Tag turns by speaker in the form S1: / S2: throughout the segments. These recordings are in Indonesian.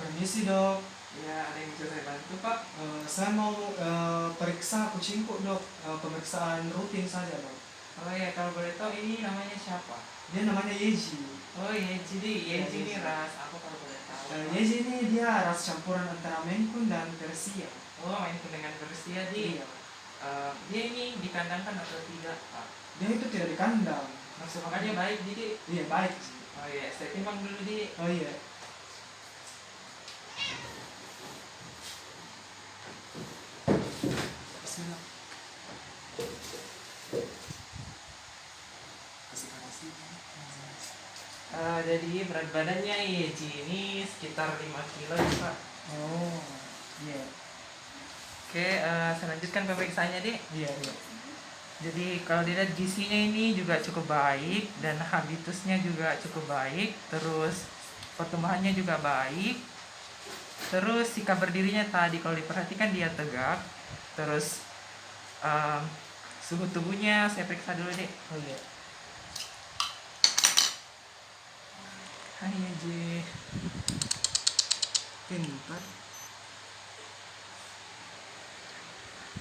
S1: Permisi dok.
S2: Ya, ada yang bisa saya bantu, Pak?
S1: Saya mau periksa kucingku dok. Pemeriksaan rutin saja dok.
S2: Oh ya, kalau boleh tahu ini namanya siapa?
S1: Dia namanya Yeji.
S2: Oh, Yeji nih.
S1: Ya,
S2: Yeji ini
S1: Yeji.
S2: ras apa kalau boleh tahu, Pak?
S1: Yeji ini dia ras campuran antara Maine Coon dan Persia.
S2: Oh, main dengan Persia, di.
S1: Iya.
S2: Dia ini dikandangkan atau tidak, Pak?
S1: Dia itu tidak dikandang.
S2: Maksud makanya baik, jadi.
S1: Iya baik.
S2: Oh iya, saya timbang dulu, di.
S1: Oh iya. Bismillah.
S2: Jadi berat badannya Yeji ini sekitar 5 kilo, ya, Pak.
S1: Oh iya.
S2: Oke, saya lanjutkan pemeriksaannya, di.
S1: Iya iya.
S2: Jadi kalau dilihat gizinya ini juga cukup baik dan habitusnya juga cukup baik, terus pertumbuhannya juga baik, terus sikap berdirinya tadi kalau diperhatikan dia tegak, terus um, suhu tubuhnya saya periksa dulu, deh.
S1: Oh iya.
S2: Hai Yeji.
S1: Pintar.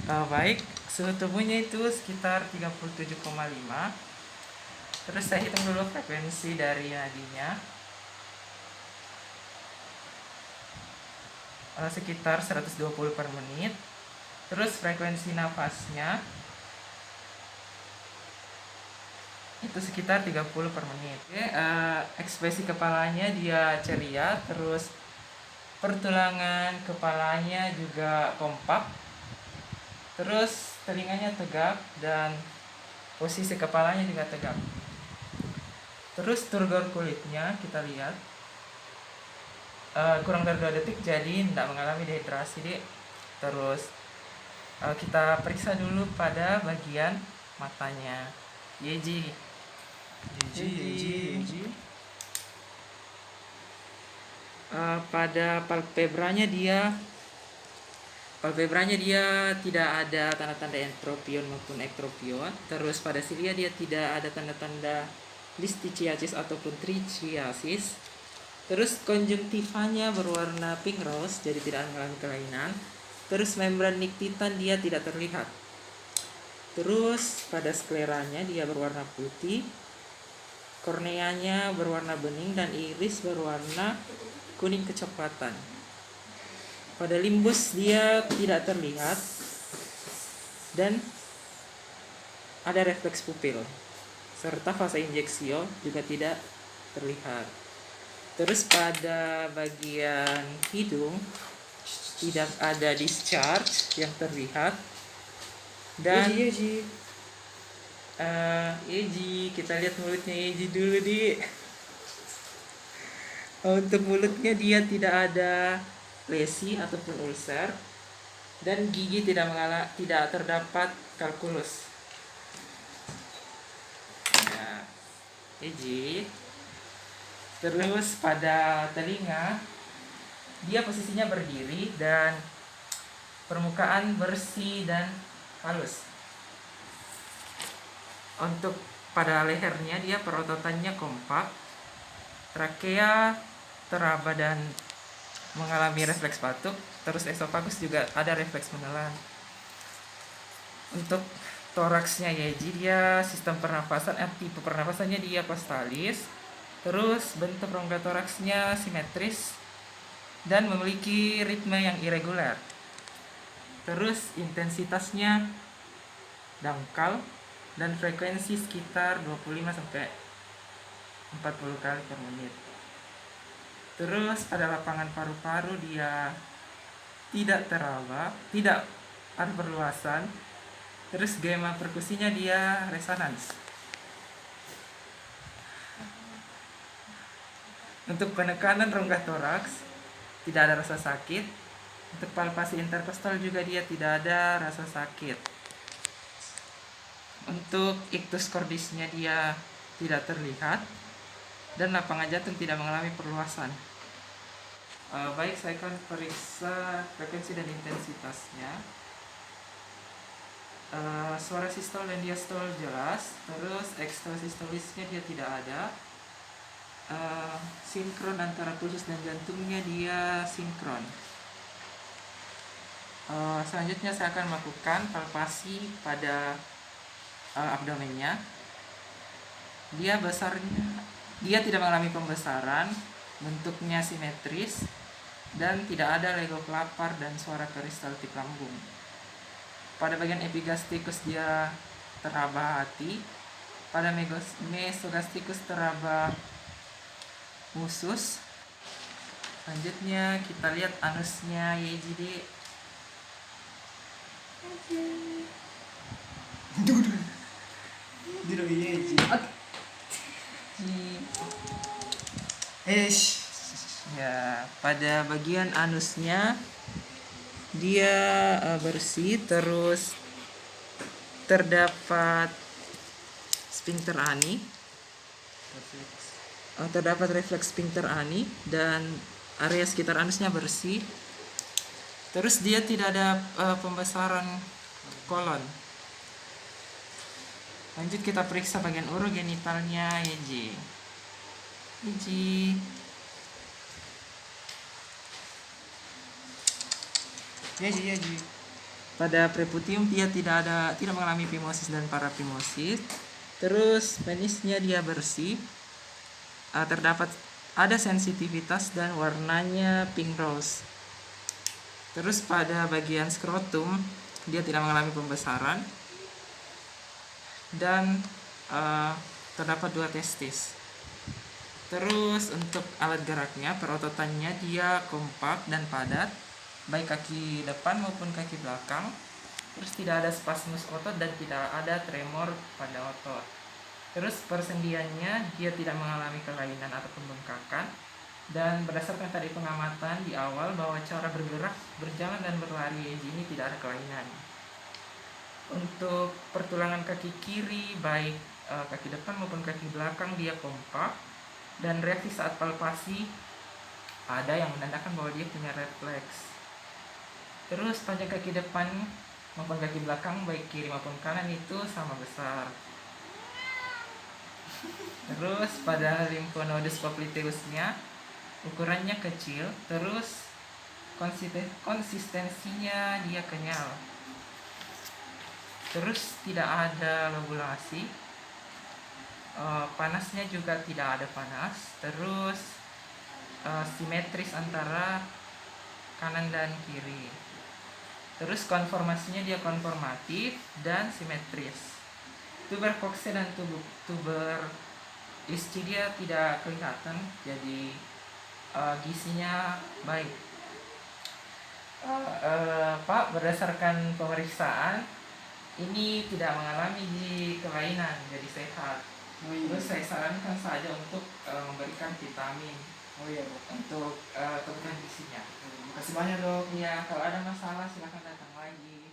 S2: Baik, suhu tubuhnya itu sekitar 37,5. Terus saya hitung dulu frekuensi dari nadinya. Sekitar 120 per menit. Terus frekuensi nafasnya itu sekitar 30 per menit. Oke, ekspresi kepalanya dia ceria, terus pertulangan kepalanya juga kompak, terus telinganya tegak dan posisi kepalanya juga tegak. Terus turgor kulitnya kita lihat kurang dari 2 detik, jadi tidak mengalami dehidrasi, deh. Terus kita periksa dulu pada bagian matanya. Yeji.
S1: Yeji.
S2: Pada palpebranya dia tidak ada tanda-tanda entropion maupun ektropion. Terus pada silia dia tidak ada tanda-tanda listichiasis ataupun trichiasis. Terus konjungtivanya berwarna pink rose, jadi tidak mengalami kelainan. Terus membran nictitan dia tidak terlihat. Terus pada skleranya dia berwarna putih, korneanya berwarna bening dan iris berwarna kuning kecoklatan. Pada limbus dia tidak terlihat dan ada refleks pupil, serta fase injeksio juga tidak terlihat. Terus pada bagian hidung tidak ada discharge yang terlihat. Dan
S1: Yeji.
S2: Yeji, kita lihat mulutnya Yeji dulu, di. Untuk mulutnya dia tidak ada lesi ataupun ulcer dan gigi tidak terdapat kalkulus. Nah, Yeji. Terus pada telinga dia posisinya berdiri dan permukaan bersih dan halus. Untuk pada lehernya dia perototannya kompak, trakea teraba dan mengalami refleks batuk, terus esofagus juga ada refleks menelan. Untuk toraksnya Yeji dia sistem pernafasan, tipe pernafasannya dia kostalis. Terus bentuk rongga toraksnya simetris dan memiliki ritme yang irregular. Terus intensitasnya dangkal dan frekuensi sekitar 25 sampai 40 kali per menit. Terus pada lapangan paru-paru dia tidak teraba, tidak ada perluasan. Terus gema perkusinya dia resonans. Untuk penekanan rongga toraks tidak ada rasa sakit. Untuk palpasi interkostal juga dia tidak ada rasa sakit. Untuk ictus cordisnya dia tidak terlihat dan lapangan jantung tidak mengalami perluasan. Baik, saya akan periksa frekuensi dan intensitasnya. Suara sistol dan diastol jelas, terus ekstrasistolisnya dia tidak ada. sinkron antara pulsus dan jantungnya, dia sinkron. Selanjutnya saya akan melakukan palpasi pada abdomennya. Dia dia tidak mengalami pembesaran, bentuknya simetris, dan tidak ada legoklapar dan suara peristaltik lambung. Pada bagian epigastrikus dia teraba hati, pada mesogastrikus teraba usus. Selanjutnya kita lihat anusnya YJD.
S1: Dino iya Ji.
S2: Ya, pada bagian anusnya dia bersih, terus terdapat sphincter ani, terdapat refleks sphincter ani, dan area sekitar anusnya bersih. Terus dia tidak ada pembesaran kolon. Lanjut kita periksa bagian urogenitalnya EJ. Pada preputium dia tidak mengalami phimosis dan paraphimosis. Terus penisnya dia bersih. Ada sensitivitas dan warnanya pink rose. Terus pada bagian skrotum dia tidak mengalami pembesaran dan terdapat 2 testis. Terus untuk alat geraknya, perototannya dia kompak dan padat, baik kaki depan maupun kaki belakang. Terus tidak ada spasmus otot dan tidak ada tremor pada otot. Terus persendiannya dia tidak mengalami kelainan atau pembengkakan. Dan berdasarkan tadi pengamatan di awal bahwa cara bergerak, berjalan dan berlari ini tidak ada kelainan. Untuk pertulangan kaki kiri, baik kaki depan maupun kaki belakang dia kompak, dan reaksi saat palpasi ada yang menandakan bahwa dia punya refleks. Terus panjang kaki depan maupun kaki belakang, baik kiri maupun kanan itu sama besar. Terus pada lymphonodus popliteusnya ukurannya kecil, terus konsistensinya dia kenyal. Terus tidak ada lobulasi, panasnya juga tidak ada panas. Terus simetris antara kanan dan kiri. Terus konformasinya dia konformatif dan simetris. Tuber Coxe dan tuber Ischia tidak kelihatan, jadi gisinya baik. Pak, berdasarkan pemeriksaan ini tidak mengalami kelainan, jadi sehat. Terus saya sarankan saja untuk memberikan vitamin untuk kebutuhan gisinya.
S1: Makasih banyak dok.
S2: Ya, kalau ada masalah silakan datang lagi.